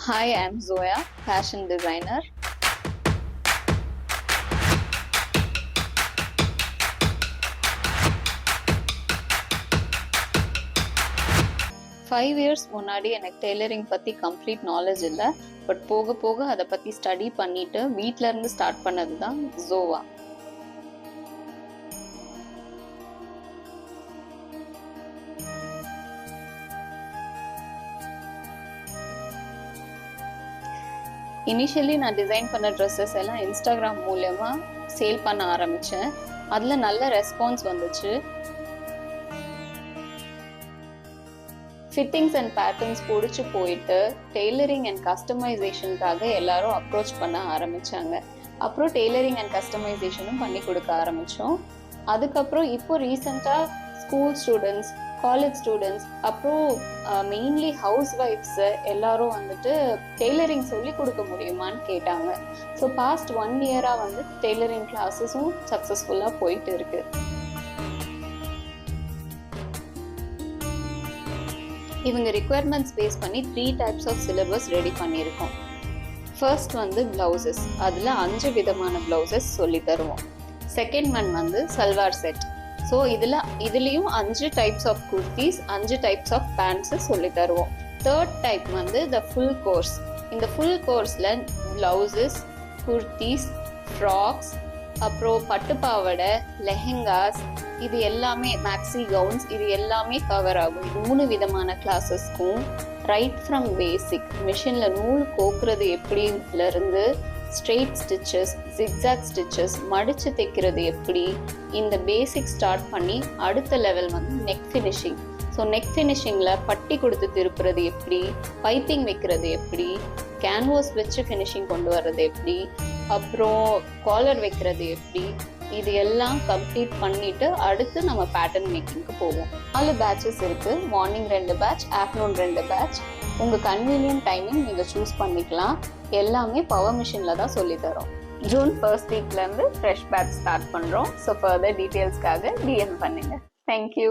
Hi, I'm Zoya, fashion designer. Five years முன்னாடி எனக்கு tailoring பற்றி கம்ப்ளீட் நாலேஜ் இல்லை. பட் போக போக அதை பற்றி ஸ்டடி பண்ணிட்டு வீட்டில இருந்து ஸ்டார்ட் பண்ணது தான் ஜோவா. இனிஷியலி நான் டிசைன் பண்ண ட்ரெஸ்ஸஸ் எல்லாம் இன்ஸ்டாகிராம் மூலயமா சேல் பண்ண ஆரம்பித்தேன். அதில் நல்ல ரெஸ்பான்ஸ் வந்துச்சு. ஃபிட்டிங்ஸ் அண்ட் பேட்டர்ன்ஸ் பிடிச்சி போயிட்டு டெய்லரிங் அண்ட் கஸ்டமைசேஷனுக்காக எல்லாரும் அப்ரோச் பண்ண ஆரம்பித்தாங்க. அப்புறம் டெய்லரிங் அண்ட் கஸ்டமைசேஷனும் பண்ணி கொடுக்க ஆரம்பித்தோம். அதுக்கப்புறம் இப்போ ரீசெண்டாக ஸ்கூல் ஸ்டூடெண்ட்ஸ், காலேஜ் ஸ்டூடெண்ட்ஸ், அப்புறம் மெயின்லி ஹவுஸ் ஒய்ஃப்ஸ் எல்லாரும் வந்துட்டு டெய்லரிங் சொல்லி கொடுக்க முடியுமான்னு கேட்டாங்க. ஸோ பாஸ்ட் 1 year வந்து டெய்லரிங் கிளாஸஸும் சக்ஸஸ்ஃபுல்லாக போயிட்டு இருக்கு. இவங்க ரிக்குவயர்மெண்ட்ஸ் பேஸ் பண்ணி 3 types ஆஃப் சிலபஸ் ரெடி பண்ணியிருக்கோம். ஃபர்ஸ்ட் வந்து பிளவுசஸ், அதில் 5 விதமான பிளவுசஸ் சொல்லி தருவோம். செகண்ட் ஒன் வந்து சல்வார் செட். ஸோ இதுலேயும் 5 types of kurtis, 5 types of pants சொல்லி தருவோம். தேர்ட் டைப் வந்து த ஃபுல் கோர்ஸ். இந்த ஃபுல் கோர்ஸில் பிளவுசஸ், குர்த்திஸ், ஃப்ராக்ஸ், அப்புறம் பட்டுப்பாவடை, லெஹெங்காஸ், இது எல்லாமே மேக்ஸி கவுன்ஸ், இது எல்லாமே கவர் ஆகும். இது 3 விதமான கிளாஸஸ்க்கும் ரைட் ஃப்ரம் பேசிக் மிஷினில் நூல் கோக்குறது எப்படிலேருந்து ஸ்ட்ரெயிட் ஸ்டிச்சஸ், ஜிக்ஸாக் ஸ்டிச்சஸ், மடித்து தைக்கிறது எப்படி, இந்த பேசிக் ஸ்டார்ட் பண்ணி அடுத்த லெவல் வந்து நெக் ஃபினிஷிங். ஸோ நெக் ஃபினிஷிங்கில் பட்டி கொடுத்து திருப்புறது எப்படி, பைப்பிங் வைக்கிறது எப்படி, கேன்வாஸ் வச்சு ஃபினிஷிங் கொண்டு வர்றது எப்படி, அப்புறம் காலர் வைக்கிறது எப்படி, இது எல்லாம் கம்ப்ளீட் பண்ணிட்டு அடுத்து நம்ம பேட்டர்ன் மேக்கிங்க்கு போவோம். 4 பேட்சஸ் இருக்கு. Morning 2 batch, afternoon 2 batch. உங்கள் கன்வீனியன்ட் டைமிங் நீங்கள் சூஸ் பண்ணிக்கலாம். எல்லாமே பவர் மிஷினில் தான் சொல்லித்தரோம். ஜூன் 1st வீக்லேருந்து ஃப்ரெஷ் பேட்ச் ஸ்டார்ட் பண்ணுறோம். ஸோ ஃபர்தர் டீட்டெயில்ஸ்க்காக டிஎம் பண்ணுங்கள். தேங்க்யூ.